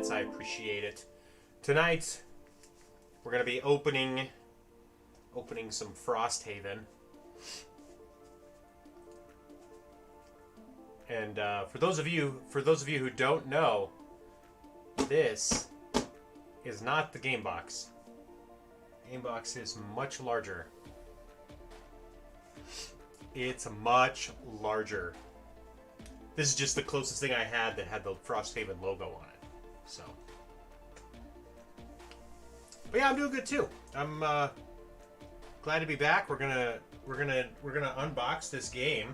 comments. I appreciate it. Tonight, we're going to be opening some Frosthaven. And for those of you who don't know, this is not the game box. Game box is much larger. It's much larger. This is just the closest thing I had that had the Frosthaven logo on it. So, but yeah, I'm doing good too. I'm glad to be back. We're gonna unbox this game.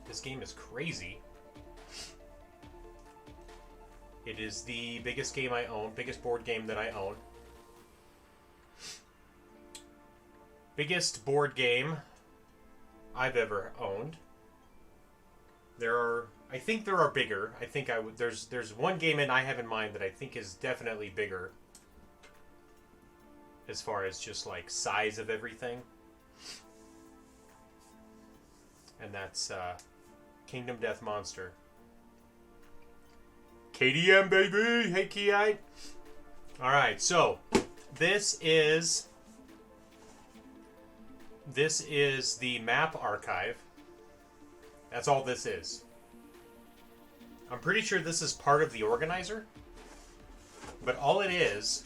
This game is crazy. It is the biggest game I own, biggest board game that I own. Biggest board game I've ever owned. I think there are bigger. I think there's one game I have in mind that I think is definitely bigger as far as just like size of everything. And that's Kingdom Death Monster. KDM, baby! Hey, Ki. Alright, so this is the map archive. That's all this is. I'm pretty sure this is part of the organizer. But all it is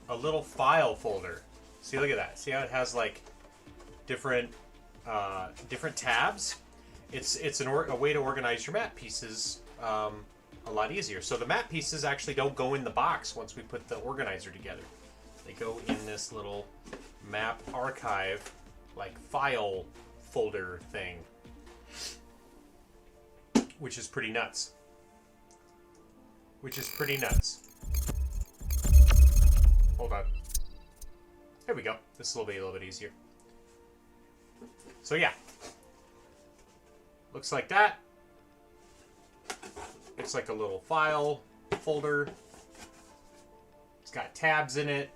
a little file folder. See, look at that. See how it has like different tabs? It's a way to organize your map pieces a lot easier. So the map pieces actually don't go in the box once we put the organizer together. They go in this little map archive, like file folder thing, which is pretty nuts. Hold on. There we go. This will be a little bit easier. So yeah. Looks like that. It's like a little file folder. It's got tabs in it,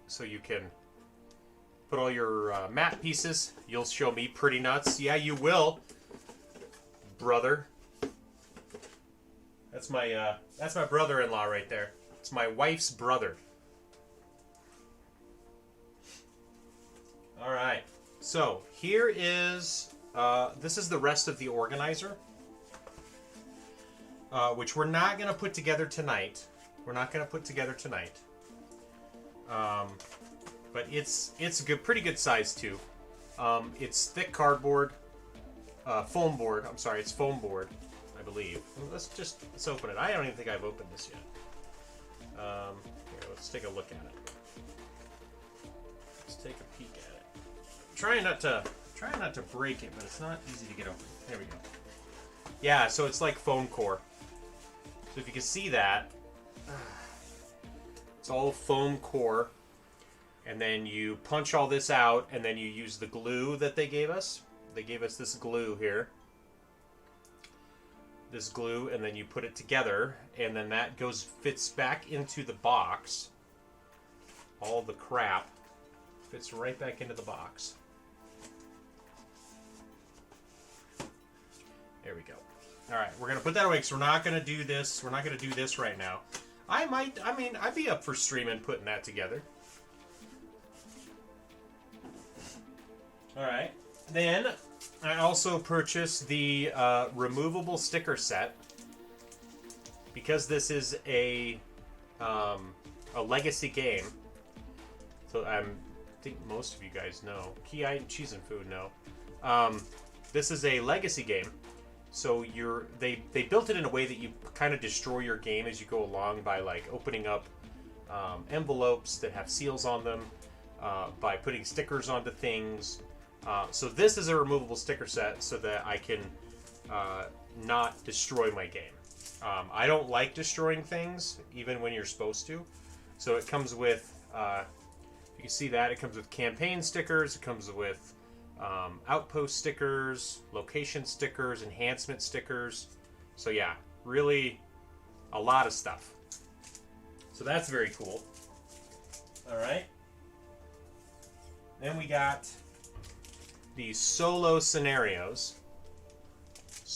so you can put all your map pieces. You'll show me pretty nuts. Yeah, you will, brother. That's my brother-in-law right there. It's my wife's brother. All right. So here is this is the rest of the organizer, which we're not going to put together tonight. But it's a pretty good size too. It's thick cardboard, foam board. I'm sorry, it's foam board, I believe. Let's open it. I don't even think I've opened this yet. Here, let's take a look at it. Let's take a peek at it. Trying not to break it, but it's not easy to get open. There we go. Yeah, so it's like foam core. So if you can see that, it's all foam core. And then you punch all this out, and then you use the glue that they gave us. They gave us this glue here. This glue, and then you put it together, and then that fits back into the box. All the crap fits right back into the box. There we go. All right, we're gonna put that away because we're not gonna do this. We're not gonna do this right now. I'd be up for streaming putting that together. All right. Then I also purchased the removable sticker set because this is a legacy game. So I think most of you guys know. Ki and Cheese and Food know. This is a legacy game. So they built it in a way that you kind of destroy your game as you go along by like opening up envelopes that have seals on them, by putting stickers onto things. So this is a removable sticker set so that I can not destroy my game. I don't like destroying things, even when you're supposed to. So it comes with, you can see that, it comes with campaign stickers, it comes with outpost stickers, location stickers, enhancement stickers. So yeah, really a lot of stuff. So that's very cool. All right. Then we got these solo scenarios.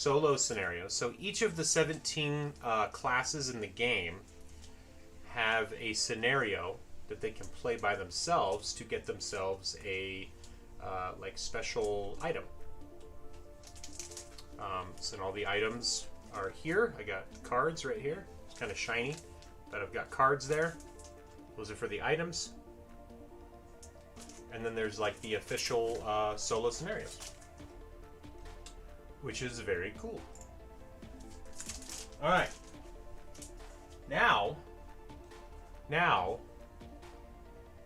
solo scenarios. So each of the 17 classes in the game have a scenario that they can play by themselves to get themselves a like special item. So all the items are here. I got cards right here. It's kind of shiny, but I've got cards there. Those are for the items. And then there's like the official solo scenarios, which is very cool. All right. Now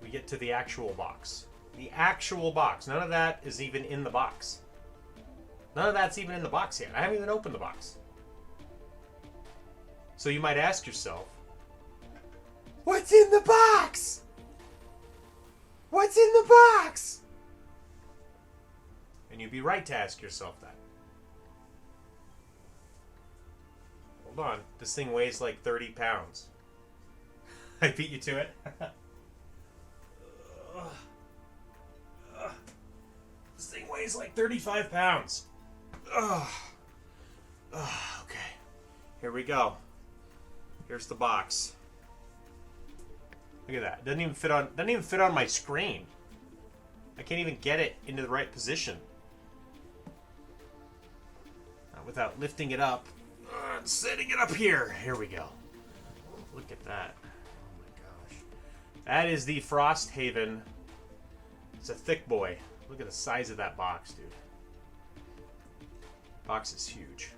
we get to the actual box. The actual box. None of that is even in the box. None of that's even in the box yet. I haven't even opened the box. So you might ask yourself, what's in the box? What's in the box? And you'd be right to ask yourself that. Hold on. This thing weighs like 30 pounds. I beat you to it. This thing weighs like 35 pounds. Okay. Here we go. Here's the box. Look at that. Doesn't even fit on my screen. I can't even get it into the right position. Not without lifting it up and setting it up here. Here we go. Look at that. Oh my gosh. That is the Frosthaven. It's a thick boy. Look at the size of that box, dude. Box is huge.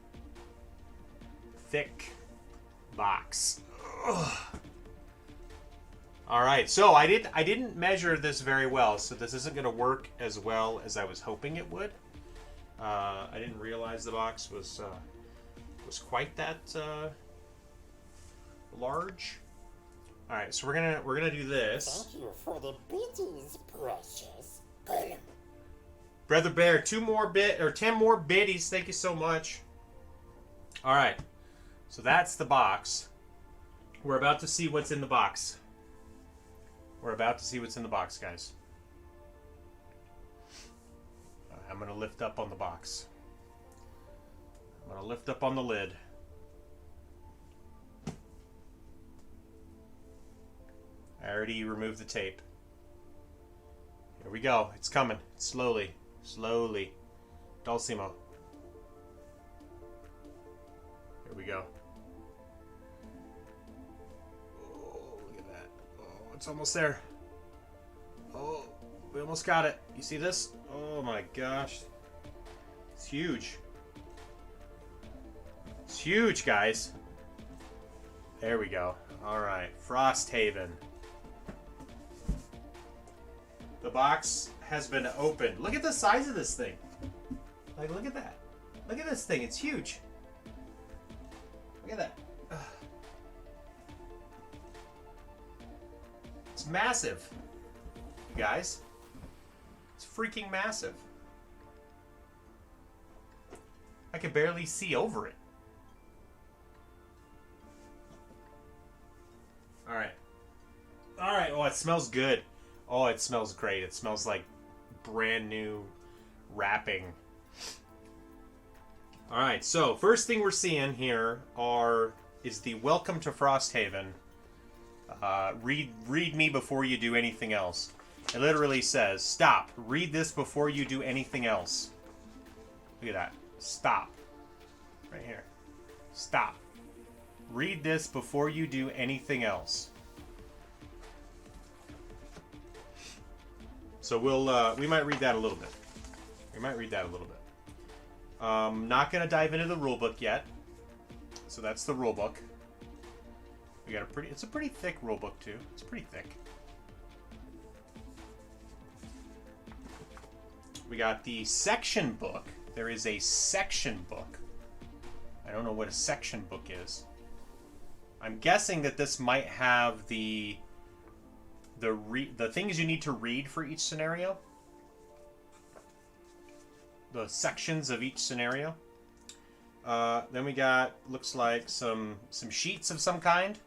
Thick box. Ugh. All right, so I didn't measure this very well, so this isn't going to work as well as I was hoping it would. I didn't realize the box was quite that large. All right, so we're gonna do this. Thank you for the biddies, precious. Brother Bear, 10 more biddies. Thank you so much. All right, so that's the box. We're about to see what's in the box. We're about to see what's in the box, guys. I'm going to lift up on the box. I'm going to lift up on the lid. I already removed the tape. Here we go. It's coming. Slowly. Slowly. Dulcimo. Here we go. It's almost there. Oh, we almost got it. You see this? Oh my gosh. It's huge. It's huge, guys. There we go. Alright, Frosthaven. The box has been opened. Look at the size of this thing. Like, look at that. Look at this thing. It's huge. Look at that. Ugh. It's massive, you guys. It's freaking massive. I can barely see over it. Alright. Alright, oh, it smells good. Oh, it smells great. It smells like brand new wrapping. Alright, so first thing we're seeing here is the Welcome to Frosthaven. Read me before you do anything else. It literally says, stop. Read this before you do anything else. Look at that. Stop. Right here. Stop. Read this before you do anything else. So we might read that a little bit. We might read that a little bit. Not going to dive into the rulebook yet. So that's the rulebook. We got it's a pretty thick rulebook too. It's pretty thick. We got the section book. There is a section book. I don't know what a section book is. I'm guessing that this might have the things you need to read for each scenario. The sections of each scenario. Then we got, looks like some sheets of some kind.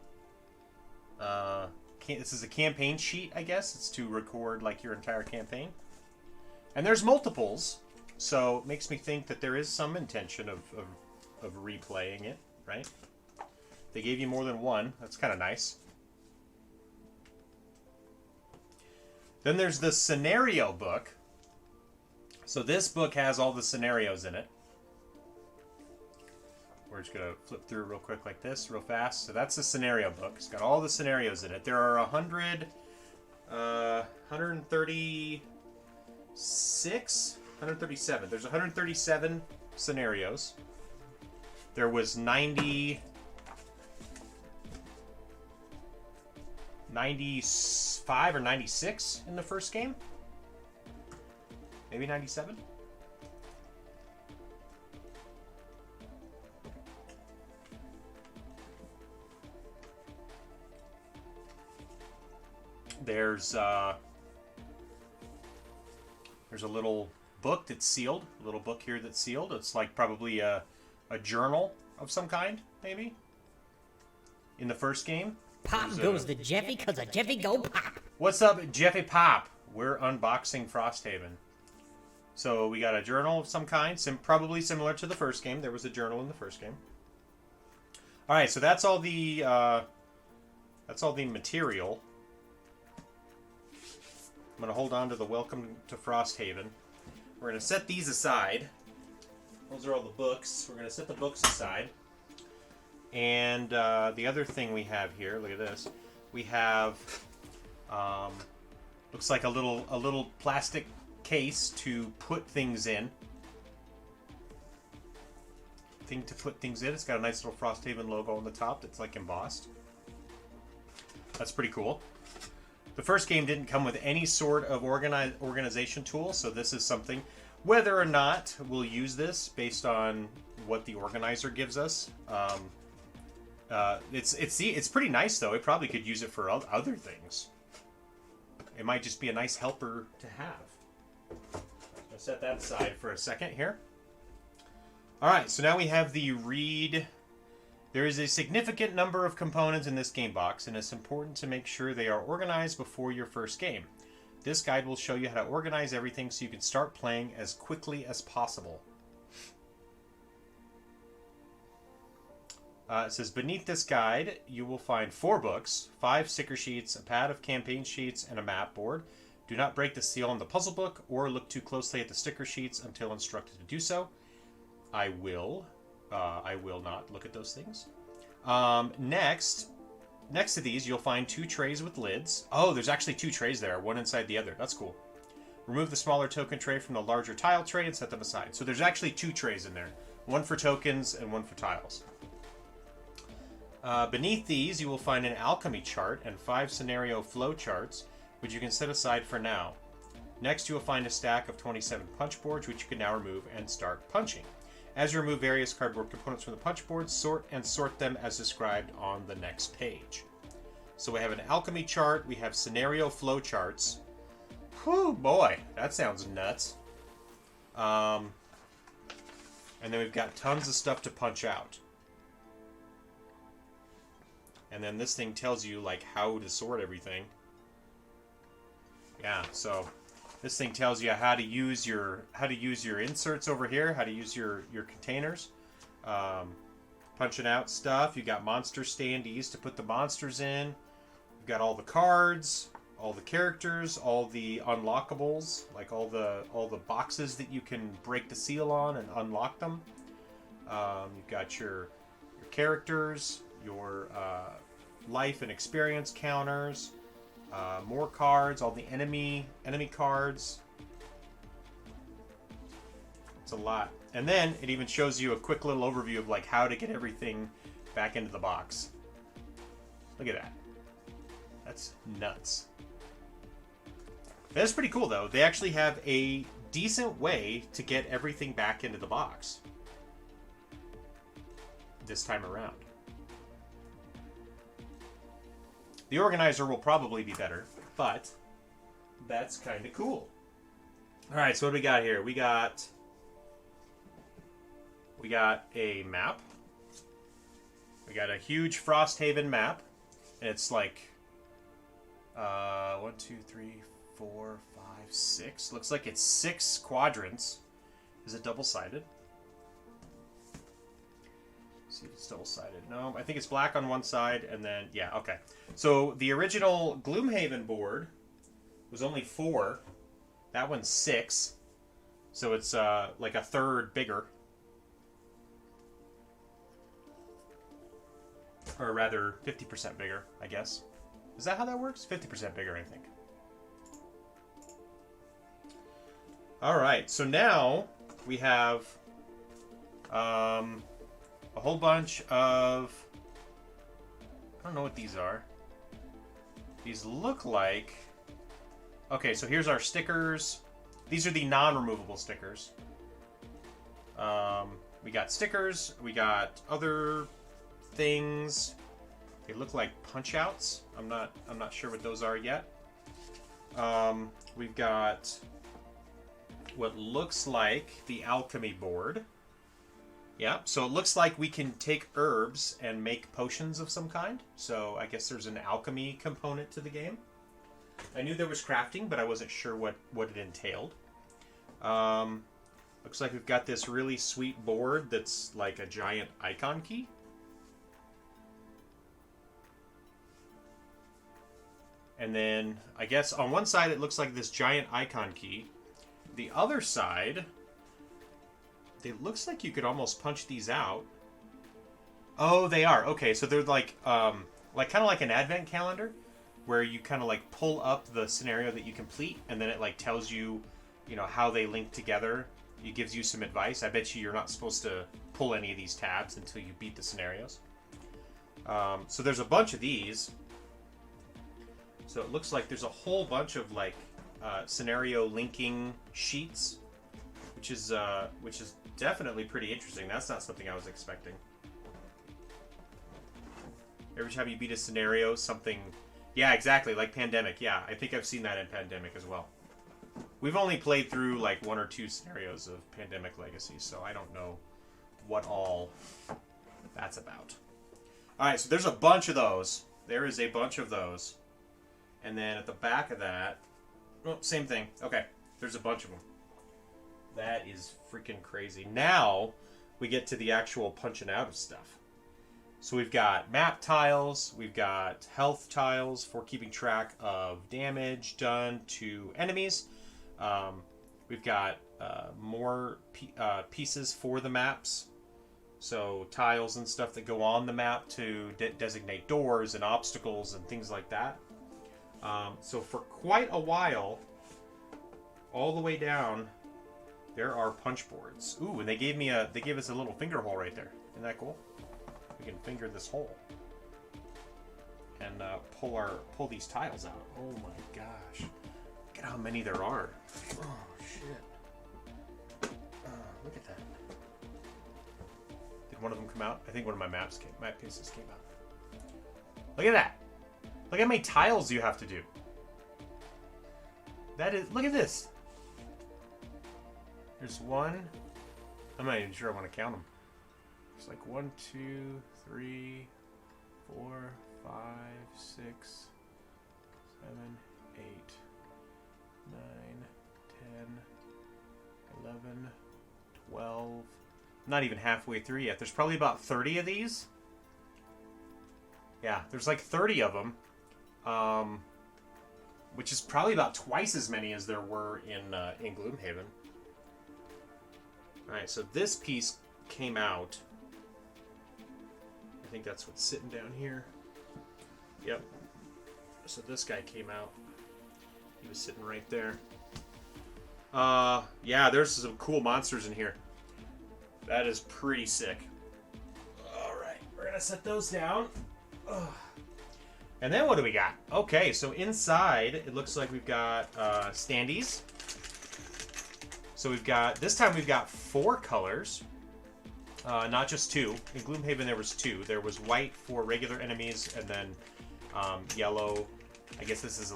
This is a campaign sheet, I guess. It's to record like your entire campaign. And there's multiples, so it makes me think that there is some intention of of replaying it, right? They gave you more than one. That's kind of nice. Then there's the scenario book. So this book has all the scenarios in it. We're just going to flip through real quick like this, real fast. So that's the scenario book. It's got all the scenarios in it. There are 137. There's 137 scenarios. There was 95 or 96 in the first game. Maybe 97. There's a little book that's sealed. A little book here that's sealed. It's like probably a journal of some kind, maybe. In the first game. Pop goes to Jeffy because of Jeffy go pop. What's up, Jeffy Pop? We're unboxing Frosthaven. So we got a journal of some kind, probably similar to the first game. There was a journal in the first game. All right, so that's all the material. I'm going to hold on to the Welcome to Frosthaven. We're going to set these aside. Those are all the books. We're going to set the books aside. And the other thing we have here, look at this. We have, looks like a little plastic case to put things in. Thing to put things in. It's got a nice little Frosthaven logo on the top that's like embossed. That's pretty cool. The first game didn't come with any sort of organization tool, so this is something. Whether or not we'll use this based on what the organizer gives us, it's pretty nice though. It probably could use it for other things. It might just be a nice helper to have. I'll set that aside for a second here. All right, so now we have the read. There is a significant number of components in this game box, and it's important to make sure they are organized before your first game. This guide will show you how to organize everything so you can start playing as quickly as possible. It says, beneath this guide, you will find 4 books, 5 sticker sheets, a pad of campaign sheets, and a map board. Do not break the seal on the puzzle book or look too closely at the sticker sheets until instructed to do so. I will not look at those things. Next to these, you'll find 2 trays with lids. Oh, there's actually 2 trays there, one inside the other. That's cool. Remove the smaller token tray from the larger tile tray and set them aside. So there's actually 2 trays in there. One for tokens and one for tiles. Beneath these, you will find an alchemy chart and 5 scenario flow charts, which you can set aside for now. Next, you will find a stack of 27 punch boards, which you can now remove and start punching. As you remove various cardboard components from the punch board, sort them as described on the next page. So we have an alchemy chart, we have scenario flow charts. Whew, boy, that sounds nuts. And then we've got tons of stuff to punch out. And then this thing tells you like how to sort everything. Yeah, so this thing tells you how to use your inserts over here, how to use your containers, punching out stuff. You got monster standees to put the monsters in. You've got all the cards, all the characters, all the unlockables, like all the boxes that you can break the seal on and unlock them. You've got your characters, your life and experience counters. More cards, all the enemy cards. It's a lot. And then it even shows you a quick little overview of like how to get everything back into the box. Look at that. That's nuts. That's pretty cool though. They actually have a decent way to get everything back into the box this time around. The organizer will probably be better, but that's kind of cool. All right, so what do we got here? We got a map. We got a huge Frosthaven map. And it's like 1, 2, 3, 4, 5, 6. Looks like it's 6 quadrants. Is it double-sided? See if it's double-sided. No, I think it's black on one side, and then, yeah, okay. So the original Gloomhaven board was only 4. That one's 6. So it's like a third bigger. Or rather, 50% bigger, I guess. Is that how that works? 50% bigger, I think. Alright, so now we have a whole bunch of... I don't know what these are. These look like... Okay, so here's our stickers. These are the non-removable stickers. We got stickers. We got other things. They look like punch-outs. I'm not sure what those are yet. We've got what looks like the alchemy board. Yeah, so it looks like we can take herbs and make potions of some kind. So I guess there's an alchemy component to the game. I knew there was crafting, but I wasn't sure what it entailed. Looks like we've got this really sweet board that's like a giant icon key. And then, I guess, on one side it looks like this giant icon key. The other side, it looks like you could almost punch these out. Oh, they are. Okay, so they're like kind of like an advent calendar, where you kind of like pull up the scenario that you complete, and then it like tells you, you know, how they link together. It gives you some advice. I bet you're not supposed to pull any of these tabs until you beat the scenarios. So there's a bunch of these. So it looks like there's a whole bunch of like scenario linking sheets, which is definitely pretty interesting. That's not something I was expecting. Every time you beat a scenario, something... Yeah, exactly, like Pandemic. Yeah, I think I've seen that in Pandemic as well. We've only played through like 1 or 2 scenarios of Pandemic Legacy, so I don't know what all that's about. Alright, so there's a bunch of those. There is a bunch of those. And then at the back of that... Oh, same thing. Okay, there's a bunch of them. That is freaking crazy. Now, we get to the actual punching out of stuff. So we've got map tiles, we've got health tiles for keeping track of damage done to enemies. We've got more pieces for the maps. So tiles and stuff that go on the map to designate doors and obstacles and things like that. So for quite a while, all the way down, there are punch boards. Ooh, and they gave us a little finger hole right there. Isn't that cool? We can finger this hole and pull these tiles out. Oh my gosh! Look at how many there are. Oh shit! Look at that. Did one of them come out? I think one of my map pieces came out. Look at that! Look how many tiles you have to do. That is. Look at this. There's one. I'm not even sure I want to count them. It's like 1, 2, 3, 4, 5, 6, 7, 8, 9, 10, 11, 12. Not even halfway through yet. There's probably about 30 of these. Yeah, there's like 30 of them. Which is probably about twice as many as there were in Gloomhaven. Alright, so this piece came out. I think that's what's sitting down here. Yep. So this guy came out. He was sitting right there. Yeah, there's some cool monsters in here. That is pretty sick. Alright, we're gonna set those down. Ugh. And then what do we got? Okay, so inside, it looks like we've got standees. So this time we've got 4 colors. Not just 2. In Gloomhaven there was 2. There was white for regular enemies, and then yellow. I guess this is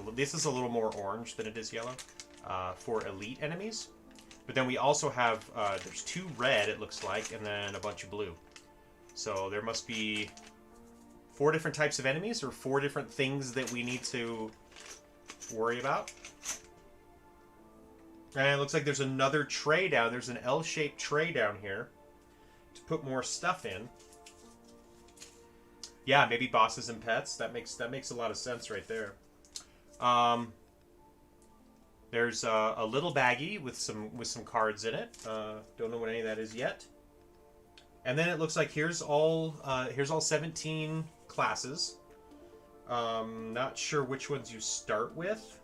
a little more orange than it is yellow for elite enemies. But then we also have there's 2 red, it looks like, and then a bunch of blue. So there must be 4 different types of enemies, or 4 different things that we need to worry about. And it looks like there's another tray down. There's an L-shaped tray down here to put more stuff in. Yeah, maybe bosses and pets. That makes a lot of sense right there. There's a little baggie with some cards in it. Don't know what any of that is yet. And then it looks like here's all 17 classes. Not sure which ones you start with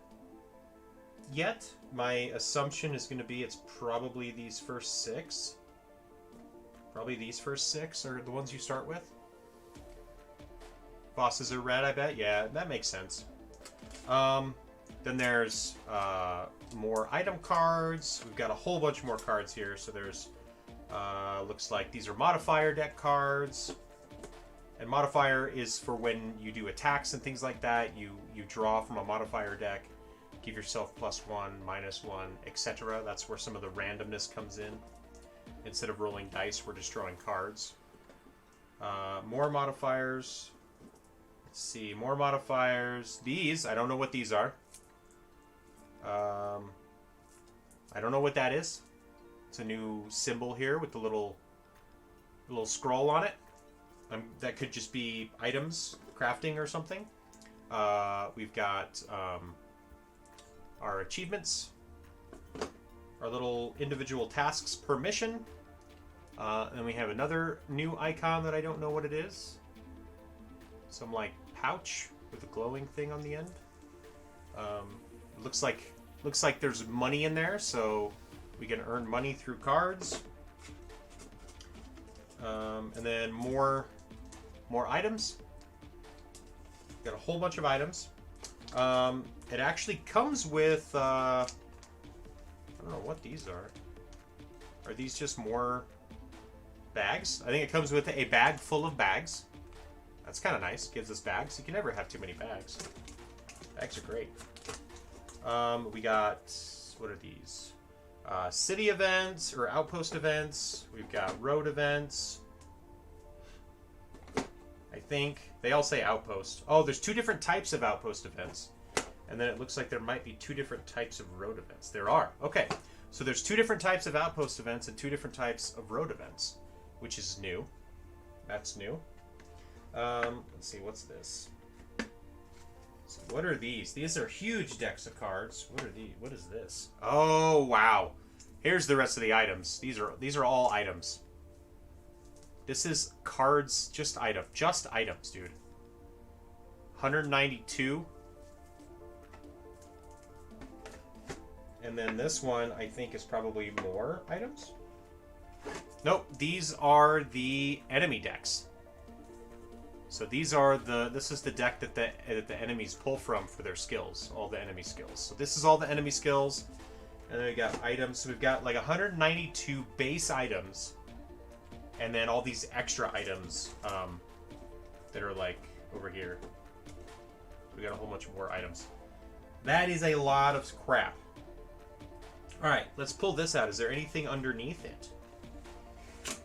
yet. My assumption is going to be it's probably these first 6. Probably these first 6 are the ones you start with. Bosses are red, I bet. Yeah, that makes sense. Then there's more item cards. We've got a whole bunch more cards here. So there's, looks like these are modifier deck cards. And modifier is for when you do attacks and things like that. You draw from a modifier deck, give yourself +1, -1, etc. That's where some of the randomness comes in. Instead of rolling dice, we're just drawing cards. More modifiers. Let's see, more modifiers. These, I don't know what these are. I don't know what that is. It's a new symbol here with the little scroll on it. That could just be items, crafting or something. We've got our achievements, our little individual tasks per mission. And we have another new icon that I don't know what it is. Some like pouch with a glowing thing on the end. Looks like there's money in there, so we can earn money through cards. And then more items. Got a whole bunch of items. It actually comes with I don't know what these are. Are these just more bags? I think it comes with a bag full of bags. That's kind of nice. Gives us bags. You can never have too many bags. Bags are great. We got, what are these? City events or outpost events. We've got road events. I think they all say outpost. Oh, there's 2 different types of outpost events. And then it looks like there might be 2 different types of road events. There are. Okay. So there's 2 different types of outpost events and 2 different types of road events, which is new. That's new. Let's see, what's this? So what are these? These are huge decks of cards. What are these? What is this? Oh, wow. Here's the rest of the items. These are all items. This is cards, just items, dude. 192. And then this one, I think, is probably more items. Nope, these are the enemy decks. So this is the deck that the enemies pull from for their skills, all the enemy skills. So this is all the enemy skills, and then we got items. So we've got like 192 base items, and then all these extra items that are like over here. We got a whole bunch more items. That is a lot of crap. All right, let's pull this out. Is there anything underneath it?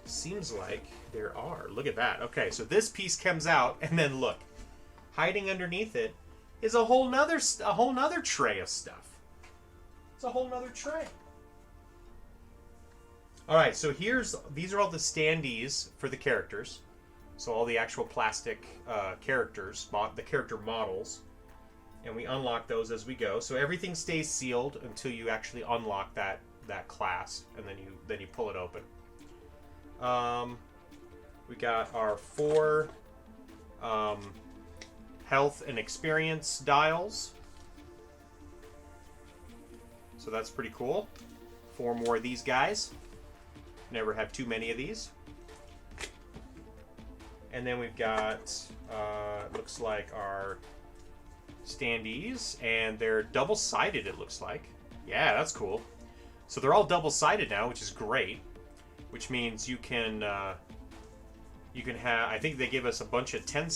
Seems like there are. Look at that. Okay, so this piece comes out, and then look, hiding underneath it is a whole nother tray of stuff. It's a whole nother tray. All right, so these are all the standees for the characters. So all the actual plastic characters, the character models, and we unlock those as we go. So everything stays sealed until you actually unlock that class, and then you pull it open. We got our 4 health and experience dials. So that's pretty cool. 4 more of these guys. Never have too many of these. And then we've got, looks like our standees, and they're double-sided, it looks like. Yeah, that's cool. So they're all double-sided now, which is great. Which means you can have, I think they give us a bunch of 10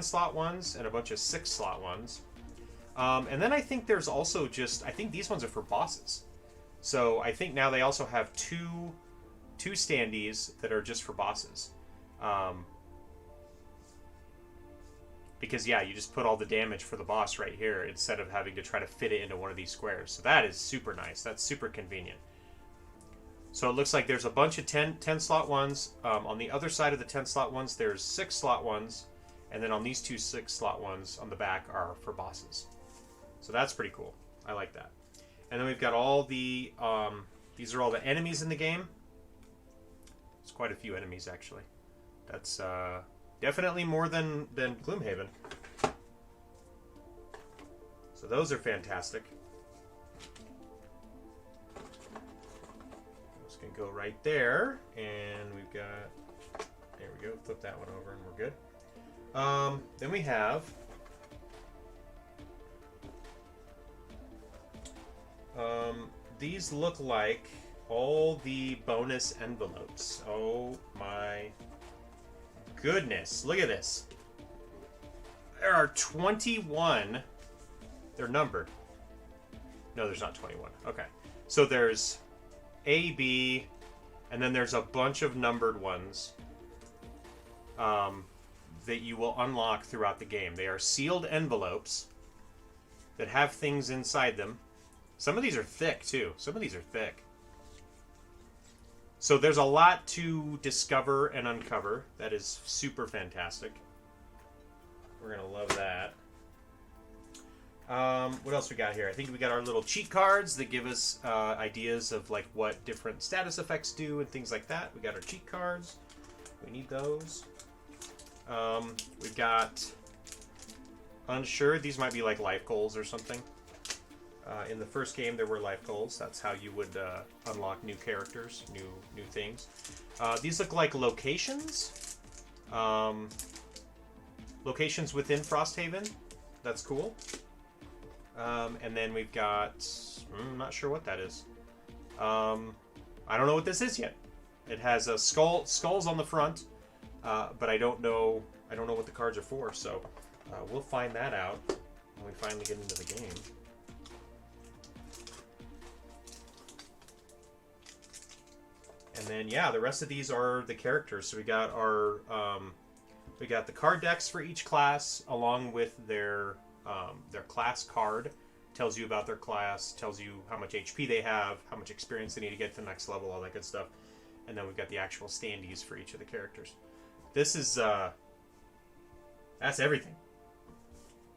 slot ones and a bunch of 6 slot ones. And then I think there's also I think these ones are for bosses. So I think now they also have two standees that are just for bosses. Because, yeah, you just put all the damage for the boss right here instead of having to try to fit it into one of these squares. So that is super nice. That's super convenient. So it looks like there's a bunch of 10 slot ones. On the other side of the 10 slot ones, there's 6 slot ones. And then on these 2 6-slot ones on the back are for bosses. So that's pretty cool. I like that. And then we've got all the... these are all the enemies in the game. There's quite a few enemies, actually. That's definitely more than Gloomhaven. So those are fantastic. Just going to go right there. And we've got... There we go. Flip that one over and we're good. Then we have... these look like all the bonus envelopes. Oh my goodness. Look at this. There are 21. They're numbered. No, there's not 21. Okay. So there's A, B, and then there's a bunch of numbered ones that you will unlock throughout the game. They are sealed envelopes that have things inside them. Some of these are thick, too. Some of these are thick. So there's a lot to discover and uncover. That is super fantastic. We're going to love that. What else we got here? I think we got our little cheat cards that give us ideas of like what different status effects do and things like that. We got our cheat cards. We need those. We've got unsure. These might be like life goals or something. In the first game, there were life goals. That's how you would unlock new characters, new things. These look like locations. Locations within Frosthaven. That's cool. And then we've got... I'm not sure what that is. I don't know what this is yet. It has a skulls on the front, but I don't know what the cards are for. So we'll find that out when we finally get into the game. And then, yeah, the rest of these are the characters. So we got our, we got the card decks for each class, along with their class card. Tells you about their class, tells you how much HP they have, how much experience they need to get to the next level, all that good stuff. And then we've got the actual standees for each of the characters. This is, that's everything.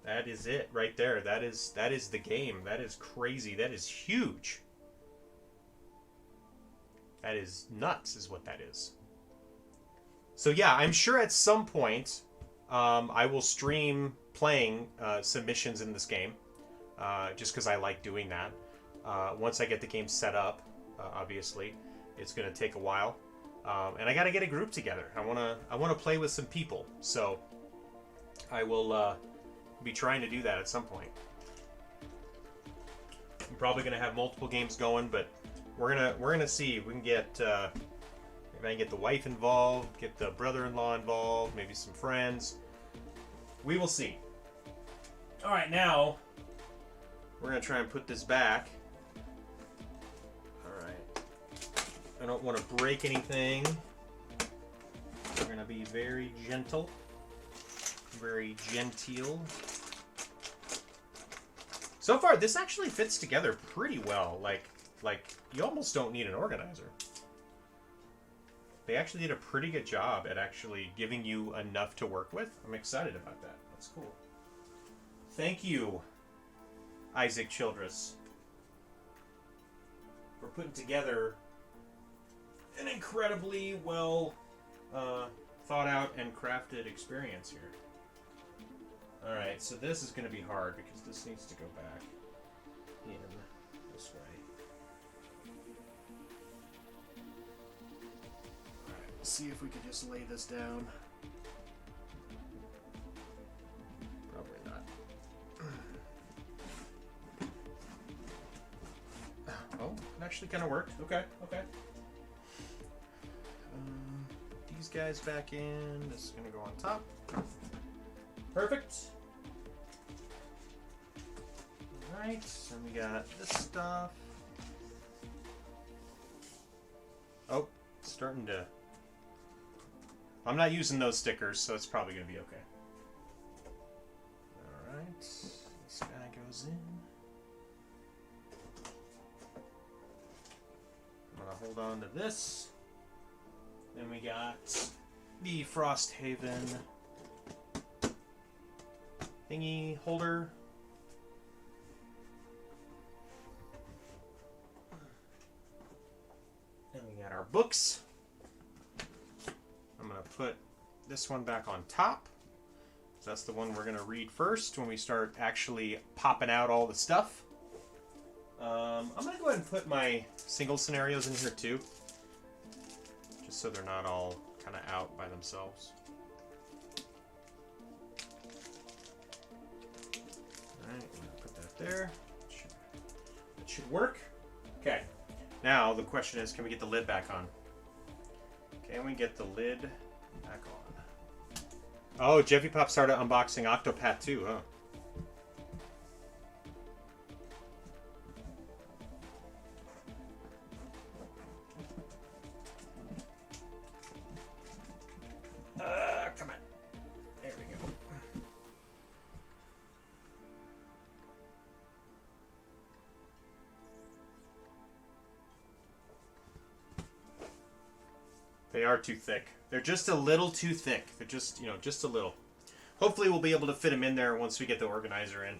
That is it right there. That is the game. That is crazy. That is huge. That is nuts, is what that is. So yeah, I'm sure at some point I will stream playing some missions in this game, just because I like doing that. Once I get the game set up, obviously, it's going to take a while, and I got to get a group together. I want to play with some people, so I will be trying to do that at some point. I'm probably going to have multiple games going, but we're gonna see if we can get if I can get the wife involved, get the brother-in-law involved, maybe some friends. We will see. All right, now we're gonna try and put this back. All right. I don't want to break anything. We're gonna be very gentle, very genteel. So far, this actually fits together pretty well. Like you almost don't need an organizer. They actually did a pretty good job at actually giving you enough to work with. I'm excited about that. That's cool. Thank you, Isaac Childress, for putting together an incredibly well thought out and crafted experience here. Alright, so this is going to be hard because this needs to go back in this way. Alright, let's see if we can just lay this down. Probably not. Oh, it actually kind of worked. Okay, okay. These guys back in. This is going to go on top. Perfect. Alright, then we got this stuff. Oh, it's starting to... I'm not using those stickers, so it's probably going to be okay. Alright, this guy goes in. I'm going to hold on to this. Then we got the Frosthaven thingy holder. And we got our books. I'm going to put this one back on top. That's the one we're going to read first when we start actually popping out all the stuff. I'm going to go ahead and put my single scenarios in here too. Just so they're not all kind of out by themselves. Alright, I'm going to put that there. That should work. Okay. Now the question is, can we get the lid back on? Can we get the lid back on? Oh, Jeffy Pop started unboxing Octopath 2, huh? Come on. There we go. They are too thick. They're just a little too thick. They're just, just a little. Hopefully we'll be able to fit them in there once we get the organizer in.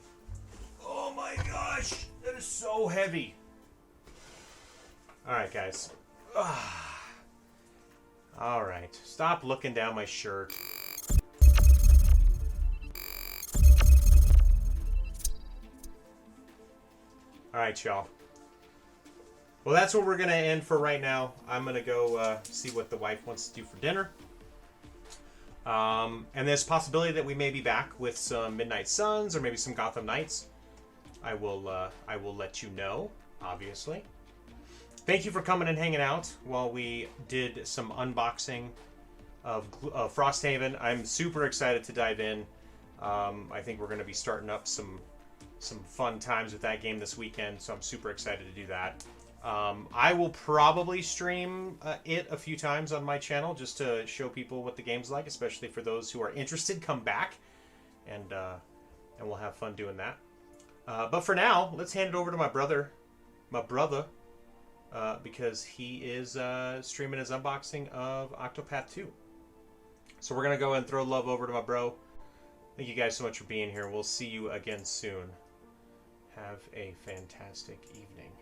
Oh my gosh! That is so heavy. Alright, guys. Alright. Stop looking down my shirt. Alright, y'all. Well, that's what we're going to end for right now. I'm going to go see what the wife wants to do for dinner. And there's a possibility that we may be back with some Midnight Suns or maybe some Gotham Knights. I will let you know, obviously. Thank you for coming and hanging out while we did some unboxing of Frosthaven. I'm super excited to dive in. I think we're going to be starting up some fun times with that game this weekend, so I'm super excited to do that. I will probably stream it a few times on my channel just to show people what the game's like, especially for those who are interested. Come back, and we'll have fun doing that. But for now, let's hand it over to my brother, because he is streaming his unboxing of Octopath 2. So we're gonna go and throw love over to my bro. Thank you guys so much for being here. We'll see you again soon. Have a fantastic evening.